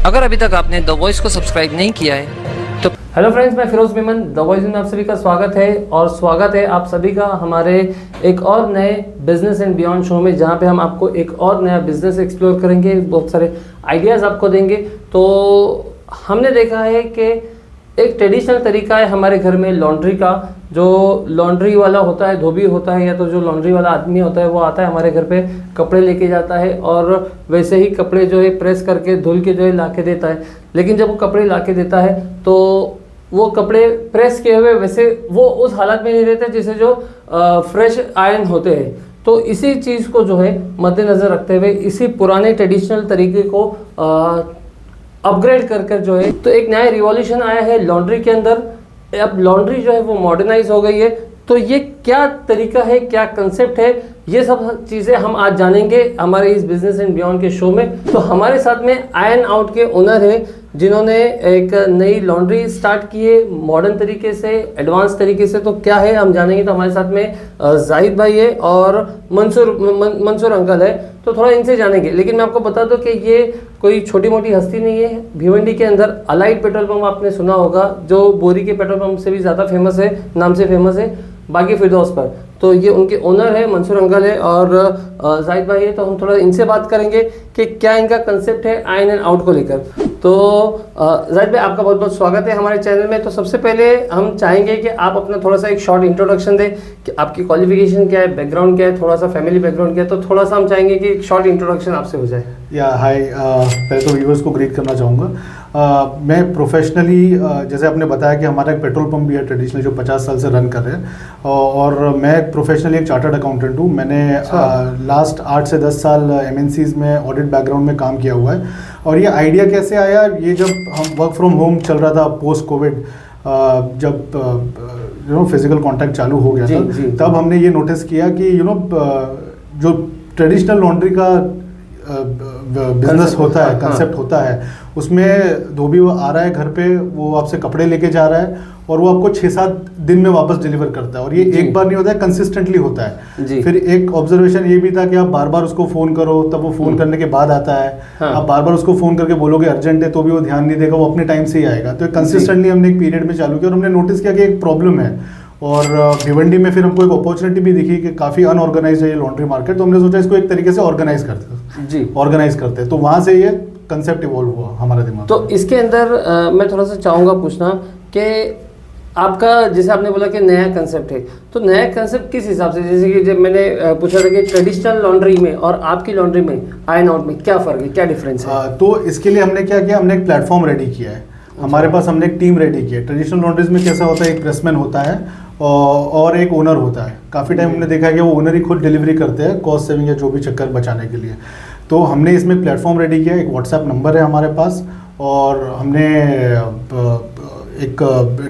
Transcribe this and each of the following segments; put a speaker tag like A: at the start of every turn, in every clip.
A: अगर अभी तक आपने द वॉइस को सब्सक्राइब नहीं किया है तो
B: हेलो फ्रेंड्स, मैं फिरोज मेमन द वॉइस में आप सभी का स्वागत है। और स्वागत है आप सभी का हमारे एक और नए बिजनेस एंड बियॉन्ड शो में, जहां पे हम आपको एक और नया बिजनेस एक्सप्लोर करेंगे, बहुत सारे आइडियाज़ आपको देंगे। तो हमने देखा है कि एक ट्रेडिशनल तरीका है हमारे घर में लॉन्ड्री का। जो लॉन्ड्री वाला होता है, धोबी होता है, या तो जो लॉन्ड्री वाला आदमी होता है वो आता है हमारे घर पे, कपड़े लेके जाता है और वैसे ही कपड़े जो है प्रेस करके धुल के जो है ला के देता है। लेकिन जब वो कपड़े ला के देता है तो वो कपड़े प्रेस किए हुए वैसे वो उस हालत में नहीं रहते जैसे जो फ्रेश आयरन होते हैं। तो इसी चीज़ को जो है मद्देनज़र रखते हुए, इसी पुराने ट्रेडिशनल तरीके को अपग्रेड कर जो है, तो एक नया रिवॉल्यूशन आया है लॉन्ड्री के अंदर। अब लॉन्ड्री जो है वो मॉडर्नाइज हो गई है। तो ये क्या तरीका है, क्या कंसेप्ट है, ये सब चीज़ें हम आज जानेंगे हमारे इस बिजनेस एंड बियॉन्ड के शो में। तो हमारे साथ में आयरन आउट के ओनर हैं, जिन्होंने एक नई लॉन्ड्री स्टार्ट की है मॉडर्न तरीके से, एडवांस तरीके से। तो क्या है हम जानेंगे। तो हमारे साथ में जाहिद भाई है और मंसूर अंकल है। तो थोड़ा इनसे जानेंगे। लेकिन मैं आपको बता दूं कि ये कोई छोटी मोटी हस्ती नहीं है। भिवंडी के अंदर अलाइट पेट्रोल पंप आपने सुना होगा, जो बोरी के पेट्रोल पंप से भी ज़्यादा फेमस है, नाम से फेमस है, बाकी फिरदौस पर। तो ये उनके ओनर है, मंसूर अंकल है और जाहिद भाई है। तो हम थोड़ा इनसे बात करेंगे कि क्या इनका कंसेप्ट है आइन एंड आउट को लेकर। तो जाहिद भाई, आपका बहुत बहुत स्वागत है हमारे चैनल में। तो सबसे पहले हम चाहेंगे कि आप अपना थोड़ा सा एक शॉर्ट इंट्रोडक्शन दें कि आपकी क्वालिफिकेशन क्या है, बैकग्राउंड क्या है, थोड़ा सा फैमिली बैकग्राउंड क्या है। तो थोड़ा सा हम चाहेंगे कि एक शॉर्ट इंट्रोडक्शन आपसे हो जाए।
C: या हाय, पहले तो व्यूअर्स को ग्रीट करना चाहूँगा। मैं प्रोफेशनली, जैसे आपने बताया कि हमारा एक पेट्रोल पंप भी है ट्रेडिशनल, जो 50 साल से रन कर रहे हैं। और मैं प्रोफेशनली एक चार्टर्ड अकाउंटेंट हूँ। मैंने लास्ट 8 से 10 साल MNCs में ऑडिट बैकग्राउंड में काम किया हुआ है। और ये आइडिया कैसे आया, ये जब हम वर्क फ्रॉम होम चल रहा था पोस्ट कोविड, जब फिजिकल कांटेक्ट चालू हो गया था, तब हमने ये नोटिस किया कि जो ट्रेडिशनल लॉन्ड्री का बिजनेस होता है, कंसेप्ट होता है, उसमें धोबी वो आ रहा है घर पे, वो आपसे कपड़े लेके जा रहा है और वो आपको 6-7 दिन में वापस डिलीवर करता है। और ये एक बार नहीं होता है, कंसिस्टेंटली होता है। फिर एक ऑब्जर्वेशन ये भी था कि आप बार बार उसको फ़ोन करो, तब वो फ़ोन करने के बाद आता है। आप बार बार उसको फ़ोन करके बोलोगे अर्जेंट है, तो भी वो ध्यान नहीं देगा, वो अपने टाइम से ही आएगा। तो कंसिस्टेंटली हमने एक पीरियड में चालू किया और हमने नोटिस किया कि एक प्रॉब्लम है। और भिवंडी में फिर हमको एक अपॉर्चुनिटी भी दिखी कि काफ़ी अनऑर्गेनाइज है ये लॉन्ड्री मार्केट। तो हमने सोचा इसको एक तरीके से ऑर्गेनाइज करते हैं। तो वहाँ से ये कंसेप्ट इवॉल्व हुआ हमारे दिमाग।
B: तो इसके अंदर मैं थोड़ा सा चाहूँगा पूछना कि आपका, जैसे आपने बोला कि नया कंसेप्ट है, तो नया कंसेप्ट किस हिसाब से, जैसे कि जब मैंने पूछा था कि ट्रेडिशनल लॉन्ड्री में और आपकी लॉन्ड्री में, आयरन आउट में क्या फ़र्क है, क्या डिफरेंस है?
C: तो इसके लिए हमने क्या किया, हमने एक प्लेटफॉर्म रेडी किया है। हमारे पास हमने एक टीम रेडी की है। ट्रेडिशनल लॉन्ड्रीज में कैसा होता है, एक प्रेसमैन होता है और एक ओनर होता है। काफ़ी टाइम हमने देखा है कि वो ओनर ही खुद डिलीवरी करते हैं, कॉस्ट सेविंग या जो भी चक्कर बचाने के लिए। तो हमने इसमें प्लेटफॉर्म रेडी किया, एक व्हाट्सएप नंबर है हमारे पास, और हमने एक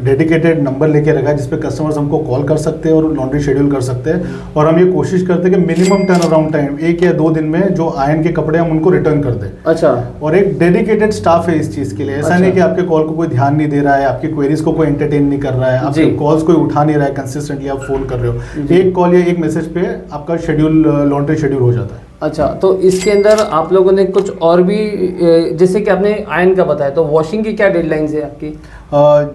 C: डेडिकेटेड नंबर लेके रखा है जिस पे कस्टमर्स हमको कॉल कर सकते हैं और लॉन्ड्री शेड्यूल कर सकते हैं। और हम ये कोशिश करते हैं कि मिनिमम टर्न अराउंड टाइम 1 या 2 दिन में जो आयरन के कपड़े हम उनको रिटर्न कर दें।
B: अच्छा।
C: और एक डेडिकेटेड स्टाफ है इस चीज़ के लिए। ऐसा नहीं कि आपके कॉल को कोई ध्यान नहीं दे रहा है, आपकी क्वेरीज को कोई एंटरटेन नहीं कर रहा है, आपके कॉल्स कोई उठा नहीं रहा है, कंसिस्टेंटली आप फोन कर रहे हो, एक कॉल या एक मैसेज पे आपका शेड्यूल, लॉन्ड्री शेड्यूल हो जाता है।
B: अच्छा, तो इसके अंदर आप लोगों ने कुछ और भी, जैसे कि आपने आयरन का बताया, तो वॉशिंग की क्या डेडलाइंस है आपकी?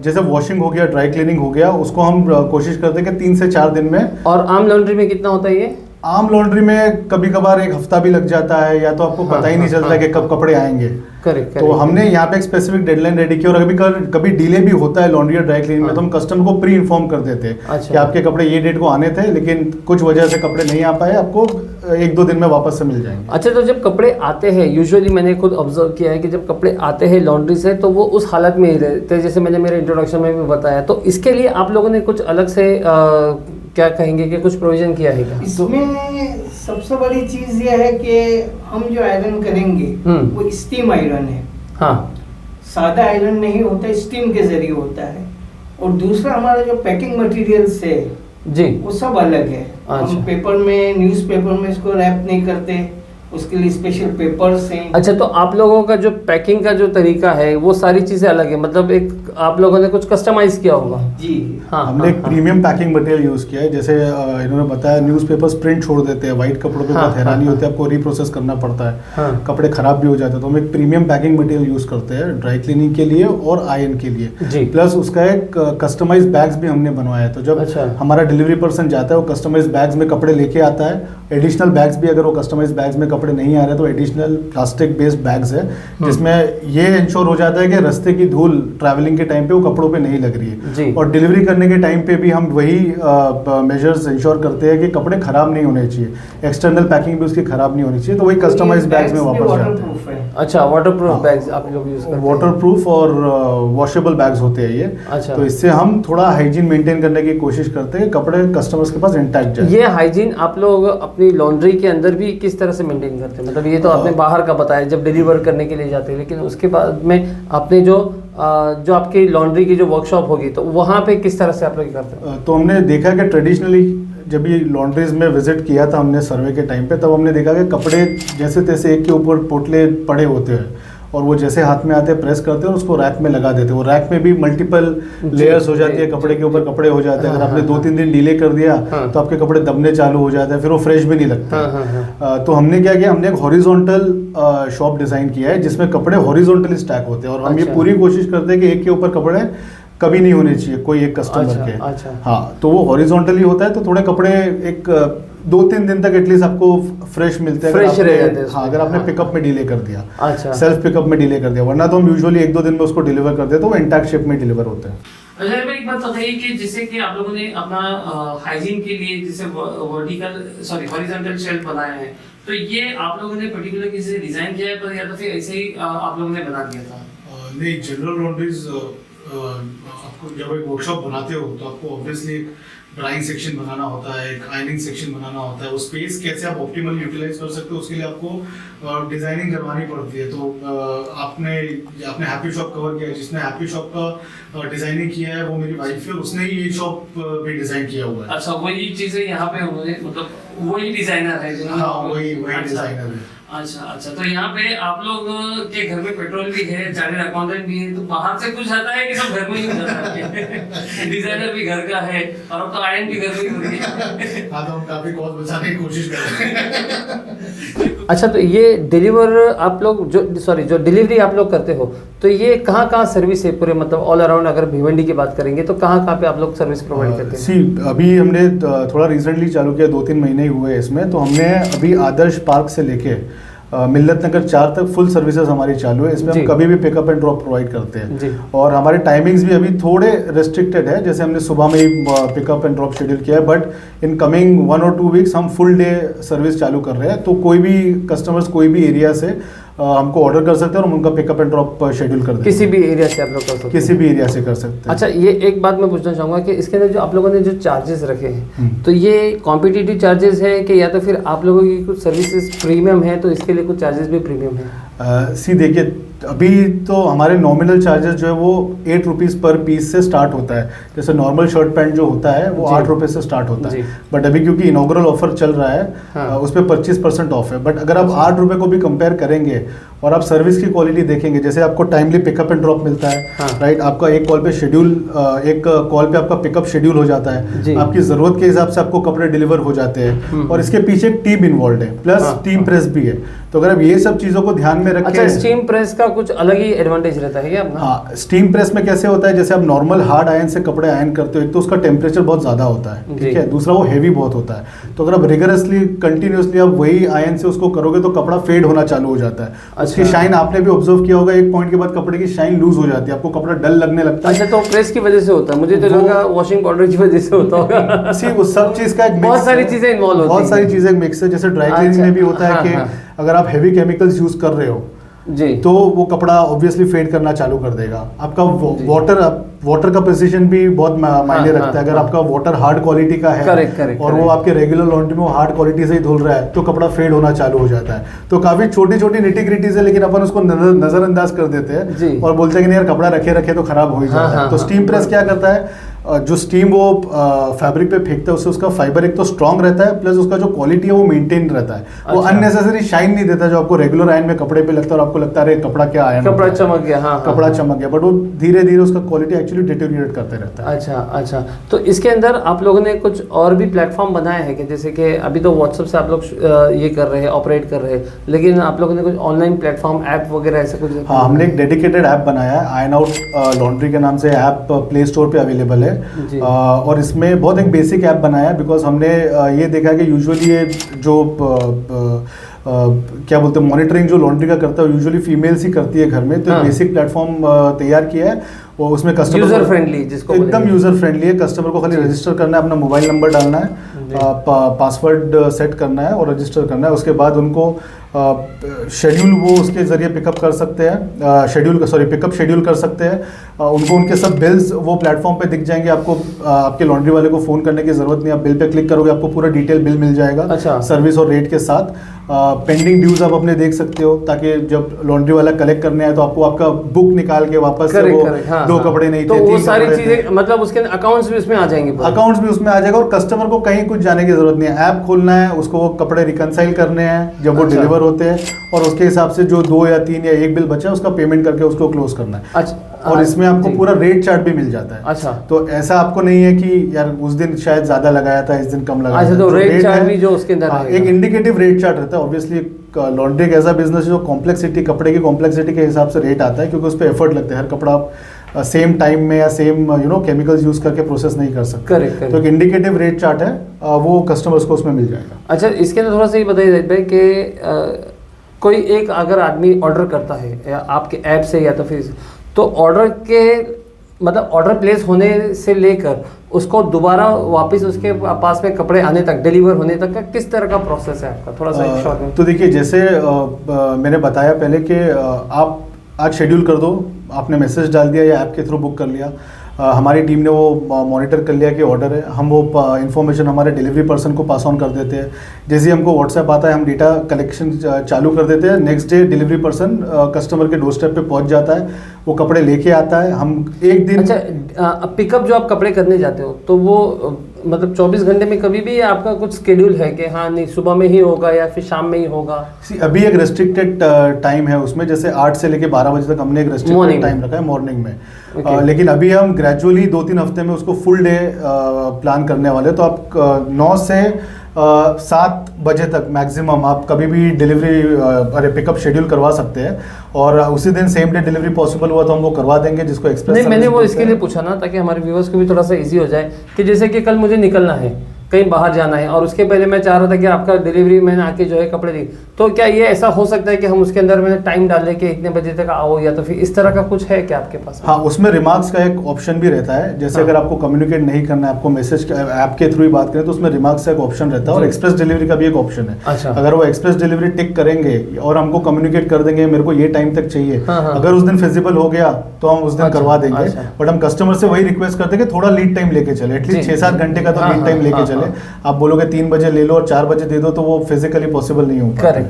C: जैसे वॉशिंग हो गया, ड्राई क्लीनिंग हो गया, उसको हम कोशिश करते हैं कि 3 से 4 दिन में।
B: और आम लॉन्ड्री में कितना होता है ये?
C: आम लॉन्ड्री में कभी कभार 1 हफ्ता भी लग जाता है, या तो आपको पता ही नहीं चलता कि कब कपड़े आएंगे।
B: करेक्ट।
C: तो हमने यहाँ पे एक स्पेसिफिक डेडलाइन रेडी की। और कभी डिले भी होता है लॉन्ड्री या ड्राई क्लीनिंग में, तो हम कस्टमर को प्री इन्फॉर्म कर देते हैं कि आपके कपड़े ये डेट को आने थे, लेकिन कुछ वजह से कपड़े नहीं आ पाए, आपको 1-2 दिन में वापस से मिल जाएंगे।
B: अच्छा, तो जब कपड़े आते हैं, यूजुअली मैंने खुद ऑब्जर्व किया है कि जब कपड़े आते हैं लॉन्ड्री से, तो वो उस हालत में ही रहते हैं, जैसे मैंने मेरे इंट्रोडक्शन में भी बताया। तो इसके लिए आप लोगों ने कुछ अलग से क्या कहेंगे कि कुछ प्रोविजन किया है क्या?
D: इसमें सबसे बड़ी चीज ये है कि हम जो आयरन करेंगे वो स्टीम आयरन है। हाँ, सादा आयरन नहीं होता, स्टीम के जरिए होता है। और दूसरा, हमारा जो पैकिंग मटेरियल्स है जी, वो सब अलग है। हम पेपर में, न्यूज़पेपर में इसको रैप नहीं करते, उसके लिए स्पेशल पेपर्स हैं।
B: अच्छा, तो आप लोगों का जो पैकिंग का जो तरीका है वो सारी चीज़ें अलग है, मतलब एक आप लोगों ने कुछ कस्टमाइज किया होगा।
D: जी
B: हाँ,
C: हमने एक प्रीमियम पैकिंग मटेरियल यूज किया है। जैसे इन्होंने बताया न्यूज़पेपर्स प्रिंट छोड़ देते हैं, व्हाइट कपड़ों पे बहुत हैरानी होती है, आपको रिप्रोसेस करना पड़ता है, कपड़े खराब भी हो जाते हैं। तो हम एक प्रीमियम पैकिंग मटेरियल यूज करते हैं ड्राई क्लीनिंग के लिए और आयरन के लिए। प्लस उसका एक कस्टमाइज बैग्स भी हमने बनवाया है। तो जब हमारा डिलीवरी पर्सन जाता है वो कस्टमाइज बैग्स में कपड़े लेके आता है। एडिशनल बैग्स भी, अगर वो कस्टमाइज बैग्स में कपड़े नहीं आ रहे तो एडिशनल प्लास्टिक बेस्ड बैग्स है, जिसमें ये इंश्योर हो जाता है कि रास्ते की धूल ट्रैवलिंग के टाइम पे वो कपड़ों पे नहीं लग रही है। और डिलीवरी करने के टाइम पे भी हम वही मेजर्स इंश्योर करते हैं कि कपड़े खराब नहीं होने चाहिए, एक्सटर्नल पैकिंग भी उसकी खराब नहीं होनी चाहिए। तो वही कस्टमाइज बैग्स में वापस जाते हैं।
B: अच्छा, वाटरप्रूफ बैग्स आप लोग यूज करते हैं?
C: वाटरप्रूफ और वॉशेबल बैग्स होते हैं ये।
B: अच्छा।
C: तो इससे हम थोड़ा हाइजीन मेंटेन करने की कोशिश करते हैं, कपड़े कस्टमर्स के पास इंटैक्ट जाए।
B: ये हाइजीन आप लोग अपनी लॉन्ड्री के अंदर भी किस तरह से मेंटेन करते हैं? मतलब ये तो आपने बाहर का बताया जब डिलीवर करने के लिए जाते हैं, लेकिन उसके बाद में आपने जो आपकी लॉन्ड्री की जो वर्कशॉप होगी तो वहाँ पे किस तरह से आप लोग करते हैं?
C: तो हमने देखा कि ट्रेडिशनली जब ये लॉन्ड्रीज में विजिट किया था हमने सर्वे के टाइम पे, तब हमने देखा कि कपड़े जैसे तैसे एक के ऊपर पोटले पड़े होते हैं और वो जैसे हाथ में आते हैं प्रेस करते हैं और उसको रैक में लगा देते हैं। वो रैक में भी मल्टीपल लेयर्स हो जाती है, कपड़े के ऊपर कपड़े हो जाते हैं। अगर आपने 2-3 दिन डिले कर दिया तो आपके कपड़े दबने चालू हो जाते हैं, फिर वो फ्रेश भी नहीं लगता। तो हमने क्या किया, हमने एक हॉरिजॉन्टल शॉप डिजाइन किया है जिसमें कपड़े हॉरिजॉन्टली स्टैक होते हैं। और हम ये पूरी कोशिश करते हैं कि एक के ऊपर कपड़े कभी नहीं होने चाहिए कोई एक कस्टमर के। हाँ, तो वो हॉरिजॉन्टली होता है तो थोड़े कपड़े एक 2-3 दिन तक एटलीस्ट आपको फ्रेश मिलते हैं।
B: फ्रेश रह जाते हैं।
C: हाँ, अगर आपने पिकअप में डिले कर दिया,
B: अच्छा,
C: सेल्फ पिकअप में डिले कर दिया, वरना तो हम यूजुअली 1-2 दिन में उसको डिलीवर करते हैं तो वो इंटैक्ट शेप में डिलीवर होते हैं।
E: अजय भाई, एक बात बताइए कि जैसे कि आप लोगों ने अपना हाइजीन के लिए जैसे हॉरिजॉन्टल शेल्फ बनाया है, तो ये आप लोगों ने पर्टिकुलर किसी डिजाइन किया है पर या तो फिर ऐसे ही आप लोगों ने बना दिया था?
C: नहीं, जनरल लॉन्ड्रीज आपको जब एक वर्कशॉप बनाते हो तो आपको ऑब्वियसली ड्राइंग सेक्शन बनाना होता है, एक आयरनिंग सेक्शन बनाना होता है। वो स्पेस कैसे आप ऑप्टिमल यूटिलाइज कर सकते हो उसके लिए आपको डिजाइनिंग करवानी पड़ती है। तो आपने हैप्पी शॉप कवर किया है, जिसने हैप्पी शॉप का डिजाइनिंग किया है वो मेरी वाइफ है, उसने ही ये शॉप भी डिजाइन किया हुआ है।
E: अच्छा, वही चीजें यहाँ पे उन्होंने, मतलब वही डिजाइनर है?
C: हाँ, वही डिजाइनर है।
E: अच्छा, तो यहाँ पे आप लोग के घर में पेट्रोल भी है, चार्टर्ड अकाउंटेंट भी है, तो बाहर से कुछ आता है कि सब घर में ही हो जाता है? डिजाइनर भी घर का है और अब तो आयरन भी घर में ही हो रही है।
C: हाँ, तो हम काफी कॉस्ट बचाने की कोशिश कर रहे हैं।
B: अच्छा, तो ये डिलीवर आप लोग जो डिलीवरी आप लोग करते हो तो ये कहाँ सर्विस है पूरे, मतलब ऑल अराउंड? अगर भिवंडी की बात करेंगे तो कहाँ पे आप लोग सर्विस प्रोवाइड करते हैं?
C: अभी हमने थोड़ा रिसेंटली चालू किया, 2-3 महीने ही हुए इसमें। तो हमने अभी आदर्श पार्क से लेके मिल्लत नगर 4 तक फुल सर्विसेज हमारी चालू है। इसमें हम कभी भी पिकअप एंड ड्रॉप प्रोवाइड करते हैं और हमारे टाइमिंग्स भी अभी थोड़े रिस्ट्रिक्टेड है। जैसे हमने सुबह में ही पिकअप एंड ड्रॉप शेड्यूल किया है, बट इन कमिंग 1 और 2 वीक्स हम फुल डे सर्विस चालू कर रहे हैं। तो कोई भी कस्टमर्स कोई भी एरिया से हमको ऑर्डर कर सकते हैं और हम उनका पिकअप एंड ड्रॉप शेड्यूल कर देंगे।
B: किसी भी एरिया से आप लोग कर सकते हैं? किसी
C: भी एरिया से कर सकते हैं।
B: अच्छा, ये एक बात मैं पूछना चाहूँगा कि इसके अंदर जो आप लोगों ने जो चार्जेस रखे हैं तो ये कॉम्पिटिटिव चार्जेस है कि या तो फिर आप लोगों की कुछ सर्विसेज प्रीमियम है तो इसके लिए कुछ चार्जेस भी प्रीमियम है?
C: देखिए, अभी तो हमारे नॉमिनल चार्जेस जो है वो 8 रुपीज़ पर पीस से स्टार्ट होता है। जैसे नॉर्मल शर्ट पैंट जो होता है वो 8 रुपये से स्टार्ट होता है, बट अभी क्योंकि इनॉग्रल ऑफर चल रहा है उस पर 25% ऑफ है। बट अगर आप 8 रुपये को भी कंपेयर करेंगे और आप सर्विस की क्वालिटी देखेंगे, जैसे आपको टाइमली पिकअप एंड ड्रॉप मिलता है, राइट, आपका एक कॉल पे आपका पिकअप शेड्यूल हो जाता है, आपकी ज़रूरत के हिसाब से आपको कपड़े डिलीवर हो जाते हैं और इसके पीछे एक टीम इन्वॉल्व है, प्लस टीम प्रेस भी है। तो अगर आप ये सब चीज़ों को ध्यान में रखें।
B: अच्छा, स्टीम प्रेस का कुछ अलग ही एडवांटेज रहता है क्या अपना?
C: हाँ, स्टीम प्रेस में कैसे होता है, जैसे आप नॉर्मल हार्ड आयरन से कपड़े आयरन करते हो, एक तो उसका टेम्परेचर बहुत ज़्यादा होता है, ठीक है, दूसरा वो हेवी बहुत होता है। तो अगर आप रिगरसली कंटिन्यूसली आप वही आयरन से उसको करोगे तो कपड़ा फेड होना चालू हो जाता है। उसकी शाइन आपने भी ऑब्जर्व किया होगा, एक पॉइंट के बाद कपड़े की शाइन लूज हो जाती है, आपको कपड़ा डल लगने लगता है।
B: अच्छा, तो प्रेस की वजह से होता है? मुझे तो लगा वॉशिंग पाउडर की वजह से होता होगा।
C: सी, वो सब चीज़ का एक
B: बहुत सारी चीज़ें इन्वॉल्व होती हैं,
C: बहुत सारी चीज़ें मिक्स है। जैसे ड्राई क्लीनिंग में भी होता है कि अगर आप हेवी केमिकल्स यूज कर रहे हो तो वो कपड़ा ऑब्वियसली फेड करना चालू कर देगा। आपका वाटर का प्रिसिशन भी बहुत मायने रखता है। अगर आपका वाटर हार्ड क्वालिटी का है और वो आपके रेगुलर लॉन्ड्री में हार्ड क्वालिटी से ही धुल रहा है तो कपड़ा फेड होना चालू हो जाता है। तो काफी छोटी छोटी निटी ग्रिटीज है, लेकिन अपन उसको नजरअंदाज कर देते हैं और बोलते हैं कि नहीं यार, कपड़ा रखे रखे तो खराब हो ही जाता है। तो स्टीम प्रेस क्या करता है, जो स्टीम वो फैब्रिक पे फेंकता है उससे उसका फाइबर एक तो स्ट्रांग रहता है, प्लस उसका जो क्वालिटी है वो मेंटेन रहता है। वो अननेसेसरी शाइन नहीं देता जो आपको रेगुलर आयन में कपड़े पे लगता है और आपको लगता है अरे कपड़ा क्या आयन,
B: कपड़ा चमक गया, हाँ
C: कपड़ा चमक गया, बट वो धीरे धीरे उसका क्वालिटी एक्चुअली डिटेरियोरेट करते रहता है।
B: अच्छा। तो इसके अंदर आप लोगों ने कुछ और भी प्लेटफॉर्म बनाए हैं कि जैसे कि अभी तो व्हाट्सएप से आप लोग ये कर रहे हैं, ऑपरेट कर रहे हैं, लेकिन आप लोगों ने कुछ ऑनलाइन प्लेटफॉर्म ऐप वगैरह ऐसा कुछ?
C: हाँ, हमने एक डेडिकेटेड ऐप बनाया है, आयन आउट लॉन्ड्री के नाम से ऐप प्ले स्टोर पे अवेलेबल है। और इसमें बहुत एक बेसिक ऐप बनाया है बिकॉज हमने ये देखा कि यूजुअली ये जो क्या बोलते हैं मॉनिटरिंग जो लॉन्ड्री का करता है यूजुअली फीमेल्स ही करती है घर में, तो एक बेसिक प्लेटफॉर्म तैयार किया है और उसमें कस्टमर
B: यूजर फ्रेंडली, जिसको
C: एकदम यूजर फ्रेंडली है। कस्टमर को खाली रजिस्टर करना है, अपना मोबाइल नंबर डालना है, पासवर्ड सेट करना है और रजिस्टर करना है। उसके बाद उनको शेड्यूल वो उसके ज़रिए पिकअप कर सकते हैं, पिकअप शेड्यूल कर सकते हैं। उनको उनके सब बिल्स वो प्लेटफॉर्म पे दिख जाएंगे। आपको आपके लॉन्ड्री वाले को फ़ोन करने की ज़रूरत नहीं, आप बिल पे क्लिक करोगे आपको पूरा डिटेल बिल मिल जाएगा।
B: अच्छा।
C: सर्विस और रेट के साथ पेंडिंग ड्यूज आप अपने देख सकते हो, ताकि जब लॉन्ड्री वाला कलेक्ट करने आए तो आपको आपका बुक निकाल के वापस से वो दो कपड़े नहीं
B: तो
C: थे,
B: वो
C: 3
B: सारी
C: कपड़े थे।
B: चीजें मतलब उसके अकाउंट्स भी उसमें आ जाएंगे,
C: अकाउंट्स भी उसमें आ जाएगा और कस्टमर को कहीं कुछ जाने की जरूरत नहीं है। ऐप खोलना है, उसको वो कपड़े रिकनसाइल करने हैं जब वो डिलीवर होते हैं और उसके हिसाब से जो 2 या 3 या 1 बिल बचा है उसका पेमेंट करके उसको क्लोज करना है।
B: अच्छा।
C: और इसमें आपको पूरा रेट चार्ट भी मिल जाता है।
B: अच्छा।
C: तो ऐसा आपको नहीं है कि यार उस दिन शायद ज्यादा लगाया था, इस दिन कम लगाया
B: था।
C: तो
B: रेट चार्ट भी जो उसके अंदर
C: एक इंडिकेटिव रेट चार्ट रहता है। ऑब्वियसली लॉन्ड्री एक ऐसा बिजनेस है जो कॉम्प्लेक्सिटी, कपड़े की कॉम्प्लेक्सिटी के हिसाब से रेट आता है, क्योंकि उस पर एफर्ट लगता है। हर कपड़ा आप सेम टाइम में या सेम केमिकल्स यूज करके प्रोसेस नहीं कर सकते।
B: करेक्ट।
C: तो एक इंडिकेटिव रेट चार्ट है, वो कस्टमर्स को उसमें मिल जाएगा।
B: अच्छा, इसके अंदर थोड़ा सा ये बताइए भाई कि कोई एक अगर आदमी ऑर्डर करता है या आपके ऐप से या तो फिर तो ऑर्डर के मतलब ऑर्डर प्लेस होने से लेकर उसको दोबारा वापस उसके पास में कपड़े आने तक, डिलीवर होने तक का किस तरह का प्रोसेस है आपका, थोड़ा सा शॉर्ट में?
C: तो देखिए, जैसे मैंने बताया पहले कि आप आज शेड्यूल कर दो, आपने मैसेज डाल दिया या ऐप के थ्रू बुक कर लिया, हमारी टीम ने वो मॉनिटर कर लिया कि ऑर्डर है, हम वो इन्फॉर्मेशन हमारे डिलीवरी पर्सन को पास ऑन कर देते हैं। जैसे ही हमको व्हाट्सएप आता है हम डेटा कलेक्शन चालू कर देते हैं। Next day delivery person customer के डोर स्टेप पे पहुंच जाता है, वो कपड़े लेके आता है। हम एक दिन
B: पिकअप जो आप कपड़े करने जाते हो तो वो मतलब 24 घंटे में कभी भी आपका कुछ शेड्यूल है कि हाँ नहीं सुबह में ही होगा या फिर शाम में ही होगा?
C: अभी एक रेस्ट्रिक्टेड टाइम है उसमें, जैसे 8 से लेके 12 बजे तक हमने एक रेस्ट्रिक्टेड टाइम रखा है मॉर्निंग में। लेकिन अभी हम ग्रेजुअली 2-3 हफ्ते में उसको फुल डे प्लान करने वाले। तो आप 9 से 7 बजे तक मैक्सिमम आप कभी भी डिलीवरी पिकअप शेड्यूल करवा सकते हैं और उसी दिन सेम डे डिलीवरी पॉसिबल हुआ तो हम वो करवा देंगे, जिसको एक्सप्रेस।
B: नहीं, मैंने वो इसके लिए पूछा ना ताकि हमारे व्यूअर्स को भी थोड़ा सा इजी हो जाए कि जैसे कि कल मुझे निकलना है, कहीं बाहर जाना है और उसके पहले मैं चाह रहा था कि आपका डिलीवरी मैंने आके जो है कपड़े दी, तो क्या ये ऐसा हो सकता है कि हम उसके अंदर मैंने टाइम डाल दे कि इतने बजे तक आओ, या तो फिर इस तरह का कुछ है क्या आपके पास?
C: हाँ, उसमें रिमार्क्स का एक ऑप्शन भी रहता है। जैसे अगर आपको कम्युनिकेट नहीं करना है, आपको मैसेज ऐप के थ्रू ही बात करें तो उसमें रिमार्क्स का एक ऑप्शन रहता है और एक्सप्रेस डिलीवरी का भी एक ऑप्शन है।
B: अच्छा।
C: अगर वो एक्सप्रेस डिलीवरी टिक करेंगे और हमको कम्युनिकेट कर देंगे मेरे को ये टाइम तक चाहिए, अगर उस दिन फिजिबल हो गया तो हम उस दिन करवा देंगे। बट हम कस्टमर से वही रिक्वेस्ट करते हैं कि थोड़ा लीड टाइम लेके चले, एटलीस्ट 6-7 घंटे का तो लीड टाइम लेके चले। आप बोलोगे 3 बजे ले लो और 4 बजे दे दो तो वो फिजिकली पॉसिबल नहीं होगा।
B: करेक्ट।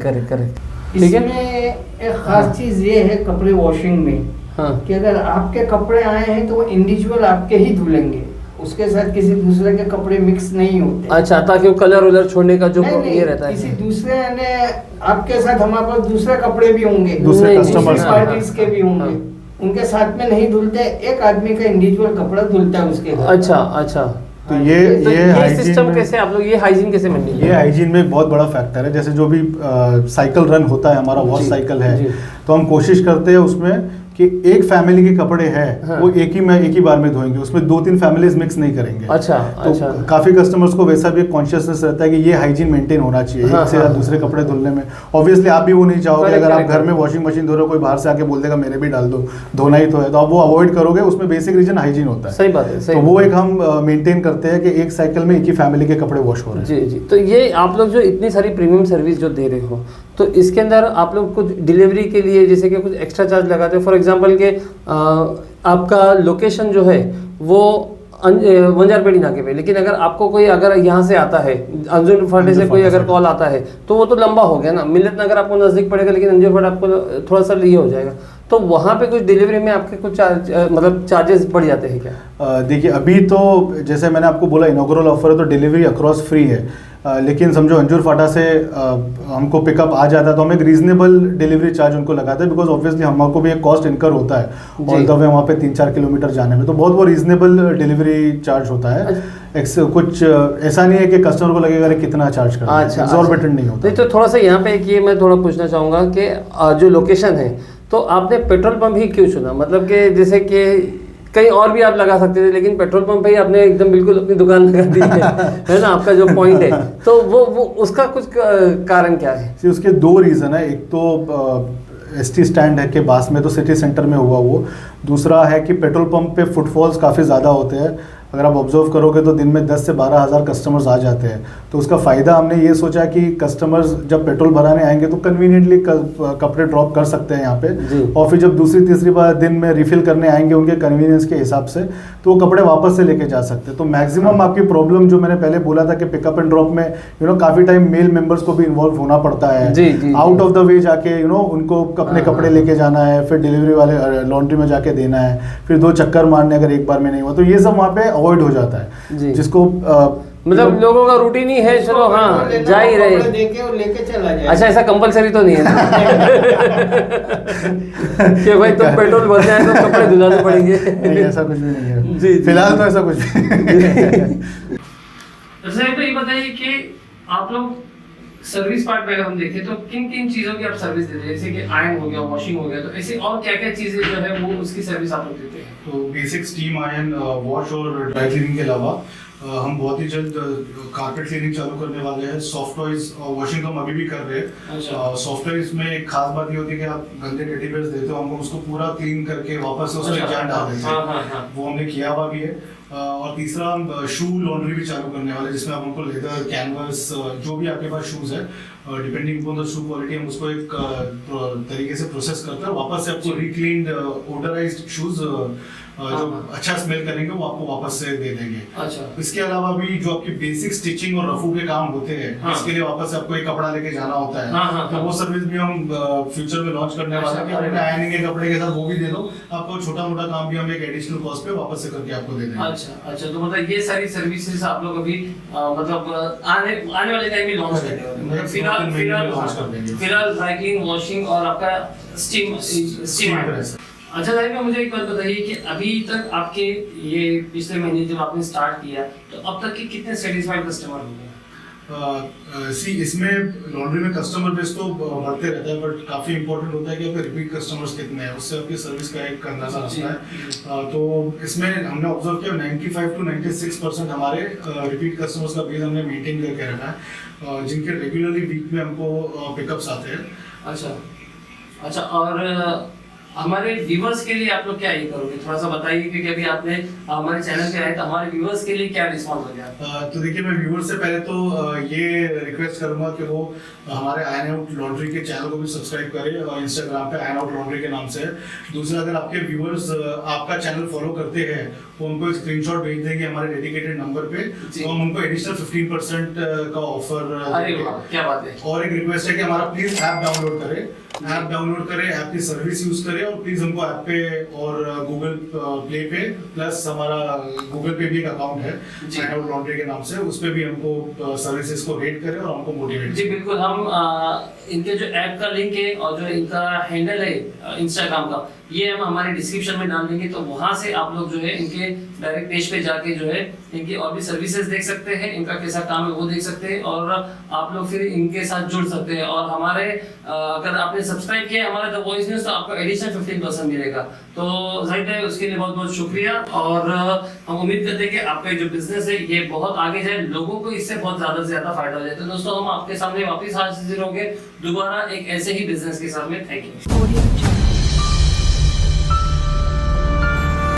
D: इसमें एक खास चीज ये है कपड़े वॉशिंग में, कि अगर आपके कपड़े आए हैं तो वो इंडिविजुअल आपके ही धुलेंगे, उसके साथ किसी दूसरे के कपड़े मिक्स नहीं होते।
B: अच्छा, ताकि वो कलर उलर छोड़ने का जो ये रहता है,
D: किसी दूसरे ने आपके साथ हमारे पास दूसरे कपड़े भी होंगे,
C: दूसरे कस्टमर्स
D: पार्टीज के भी होंगे, उनके साथ में नहीं धुलते, एक आदमी का इंडिविजुअल कपड़ा धुलता है उसके।
B: अच्छा।
C: तो ये
B: सिस्टम कैसे आप लोग ये हाइजीन कैसे मेंटेन?
C: ये हाइजीन में एक बहुत बड़ा फैक्टर है। जैसे जो भी साइकिल रन होता है, हमारा वॉश साइकिल है, तो हम कोशिश करते हैं उसमें कि एक फैमिली के कपड़े हैं वो एक ही बार में धोएंगे, उसमें 2-3 फैमिलीज मिक्स नहीं करेंगे।
B: अच्छा।
C: काफी कस्टमर्स को वैसा भी कॉन्शियसनेस रहता है कि ये हाइजीन मेंटेन होना चाहिए एक से दूसरे कपड़े धुलने में। ऑब्वियसली आप भी वो नहीं चाहोगे, अगर आप घर में वॉशिंग मशीन धो रहे हो, कोई बाहर से आके बोल देगा मेरे भी डाल दो, धोना ही तो है, तो आप वो अवॉइड करोगे। उसमें बेसिक रीजन हाइजीन होता है।
B: सही बात है।
C: तो वो एक हम मेंटेन करते हैं कि एक साइकिल में एक ही फैमिली के कपड़े वॉश हो रहे हैं।
B: जी। तो ये आप लोग जो इतनी सारी प्रीमियम सर्विस जो दे रहे हो, तो इसके अंदर आप लोग कुछ डिलीवरी के लिए जैसे कि कुछ एक्स्ट्रा चार्ज लगाते हो? फॉर एग्जांपल के आपका लोकेशन जो है वो वंजारपेड़ी नाके पे, लेकिन अगर आपको कोई अगर यहाँ से आता है अंजुर फाटे से कोई अगर कॉल आता है तो वो तो लंबा हो गया ना, मिल्लत नगर आपको नज़दीक पड़ेगा लेकिन अंजुर फाट आपको थोड़ा सा ये हो जाएगा। तो वहाँ पे कुछ डिलीवरी में आपके कुछ मतलब चार्जेस बढ़ जाते हैं क्या?
C: देखिए अभी तो जैसे मैंने आपको बोला इनॉग्रल ऑफर है तो डिलीवरी अक्रॉस फ्री है, लेकिन समझो अंजुर फाटा से हमको पिकअप आ जाता है तो हम एक रीजनेबल डिलीवरी चार्ज उनको लगाते हैं, बिकॉज ऑब्वियसली हमको भी एक कॉस्ट इनकर होता है ऑल द वे वहाँ पे 3-4 किलोमीटर जाने में, तो बहुत वो रीजनेबल डिलीवरी चार्ज होता है। कुछ ऐसा नहीं है कि कस्टमर को लगेगा कि कितना चार्ज करना है, एक्सॉर्बिटेंट नहीं होता।
B: तो थोड़ा सा यहाँ पे ये मैं थोड़ा पूछना चाहूँगा कि जो लोकेशन है तो आपने पेट्रोल पंप ही क्यों चुना? मतलब कि जैसे कि कहीं और भी आप लगा सकते थे, लेकिन पेट्रोल पंप पे ही आपने एकदम बिल्कुल अपनी दुकान लगा दी है ना, आपका जो पॉइंट है, तो वो उसका कुछ कारण क्या है?
C: उसके 2 रीज़न है। एक तो ST स्टैंड है कि बास में तो सिटी सेंटर में हुआ वो, दूसरा है कि पेट्रोल पंप पे फुटफॉल्स काफ़ी ज़्यादा होते हैं। अगर आप ऑब्जर्व करोगे तो दिन में 10 से 12 हज़ार कस्टमर्स आ जाते हैं, तो उसका फ़ायदा हमने ये सोचा कि कस्टमर्स जब पेट्रोल भराने आएंगे तो कन्वीनियंटली कपड़े ड्रॉप कर सकते हैं यहाँ पे, और फिर जब दूसरी तीसरी बार दिन में रिफ़िल करने आएंगे उनके कन्वीनियंस के हिसाब से तो वो कपड़े वापस से लेके जा सकते हैं। तो मैक्सिमम आपकी प्रॉब्लम जो मैंने पहले बोला था कि पिकअप एंड ड्रॉप में काफ़ी टाइम मेल मेंबर्स को भी इन्वॉल्व होना पड़ता है, आउट ऑफ द वे जाके उनको अपने कपड़े लेके जाना है, फिर डिलीवरी वाले लॉन्ड्री में जाके देना है, फिर 2 चक्कर मारने अगर एक बार में नहीं हुआ, तो ये सब वहाँ पे अवॉइड हो जाता है, जिसको
B: मतलब लोगों का रूटीन ही है, चलो हाँ जा ही रहे
D: और लेके चला जाए।
B: अच्छा, ऐसा कंपलसरी तो नहीं है ना कि भाई तुम पेट्रोल भर जाए तो कपड़े धुलाने पड़ेंगे?
C: नहीं, ऐसा कुछ भी नहीं है
B: जी,
C: फिलहाल तो ऐसा कुछ
E: सर तो ये बताइए कि आप लोग सर्विस पार्ट में अगर हम देखें तो किन किन चीजों की आप सर्विस देते हैं? जैसे कि आयरन हो गया, वॉशिंग हो गया, तो ऐसे और क्या क्या चीजें जो है वो उसकी सर्विस आप लोग देते हैं?
C: तो बेसिक स्टीम आयरन, वॉश और ड्राई क्लीनिंग के अलावा हम बहुत ही जल्द कारपेट क्लीनिंग चालू करने वाले हैं। सॉफ्ट टॉयज और वॉशिंग तो हम अभी भी कर रहे हैं। सॉफ्ट टॉयज में एक खास बात ये होती है कि आप गंदे टेडी बेयर्स देते हो, हमको उसको पूरा क्लीन करके वापस से उसमें जान डाल देते हैं, वो हमने किया हुआ भी है। और तीसरा हम शू लॉन्ड्री भी चालू करने वाले हैं, जिसमें आप हमको लेदर, कैनवस, जो भी आपके पास शूज है, depending upon the shoe quality हम उसको एक तरीके से प्रोसेस करते हैं, वापस से आपको रिक्लीन्ड ओडराइज्ड शूज जो अच्छा स्मेल करेंगे वो आपको वापस से दे देंगे।
E: अच्छा।
C: इसके अलावा भी जो आपकी बेसिक स्टिचिंग और रफू के काम होते हैं, इसके लिए वापस से आपको एक कपड़ा लेके जाना होता है, तो वो सर्विस भी हम फ्यूचर में लॉन्च करने वाले हैं कि आयरनिंग के कपड़े के साथ वो भी दे दो, आपको छोटा मोटा काम भी हम एक एडिशनल कॉस्ट पे वापस से करके आपको दे देंगे।
E: अच्छा, तो मतलब ये सारी सर्विसेज आप लोग अभी मतलब आने वाले टाइम में लॉन्च करेंगे? मतलब फिलहाल ड्राई क्लीन, वॉशिंग और आपका स्टीम। अच्छा साहिब, मुझे एक बात बताइए कि अभी तक आपके ये पिछले महीने जब आपने स्टार्ट किया तो अब तक के कितने सेटिस्फाइड कस्टमर हो गए?
C: इसमें लॉन्ड्री में कस्टमर बेस तो बढ़ते रहता है, बट काफ़ी इंपॉर्टेंट होता है कि आपके रिपीट कस्टमर्स कितने हैं, उससे आपकी सर्विस का एक अंदाजा आता है। तो इसमें हमने ऑब्जर्व किया 95 to 96% हमारे रिपीट कस्टमर्स का बेस हमने मेंटेन करके रखा है, जिनके रेगुलरली वीक में हमको पिकअप्स आते हैं।
E: अच्छा, और हमारे व्यूअर्स के लिए आप लोग क्या ये करोगे, थोड़ा सा बताइए, क्योंकि अभी आपने हमारे चैनल पे आए तो हमारे व्यूअर्स के लिए क्या रिस्पॉन्स हो गया?
C: तो देखिए, मैं व्यूअर्स से पहले तो ये रिक्वेस्ट करूंगा कि वो हमारे आयन आउट लॉन्ड्री के चैनल को भी सब्सक्राइब करें, और इंस्टाग्राम पे आयन आउट लॉन्ड्री के नाम से। दूसरा, अगर आपके व्यूअर्स आपका चैनल फॉलो करते हैं तो उनको एक स्क्रीनशॉट भेज देंगे हमारे डेडिकेटेड नंबर पे, तो हम उनको एडिशनल 15% का ऑफर।
E: अरे वाह, क्या बात है।
C: और एक रिक्वेस्ट है कि हमारा प्लीज ऐप डाउनलोड करें, ऐप की सर्विस यूज करें, और प्लीज हमको ऐप पे और गूगल प्ले पे, प्लस हमारा गूगल पे भी एक अकाउंट है आयन आउट लॉन्ड्री के नाम से, उस पे भी हमको सर्विसेज को रेट करें और हमको मोटिवेट।
E: जी बिल्कुल, हम इनके जो ऐप का लिंक है और जो इनका हैंडल है इंस्टाग्राम का, ये हम हमारे डिस्क्रिप्शन में डाल देंगे, तो वहां से आप लोग जो है इनके डायरेक्ट पेज पे जाके जो है इनकी और भी सर्विसेज देख सकते हैं, इनका कैसा काम है वो देख सकते हैं, और आप लोग फिर इनके साथ जुड़ सकते हैं। और हमारे अगर आपने सब्सक्राइब किया हमारा द वॉइस न्यूज़, तो आपको एडिशनल 15% मिलेगा। तो जाहिर है उसके लिए बहुत बहुत शुक्रिया, और हम उम्मीद करते हैं कि आपका जो बिजनेस है ये बहुत आगे जाए, लोगों को इससे बहुत ज्यादा से ज्यादा फायदा हो जाए। तो दोस्तों, हम आपके सामने वापस हाजिर होंगे दोबारा एक ऐसे ही बिजनेस के साथ में। Thank you.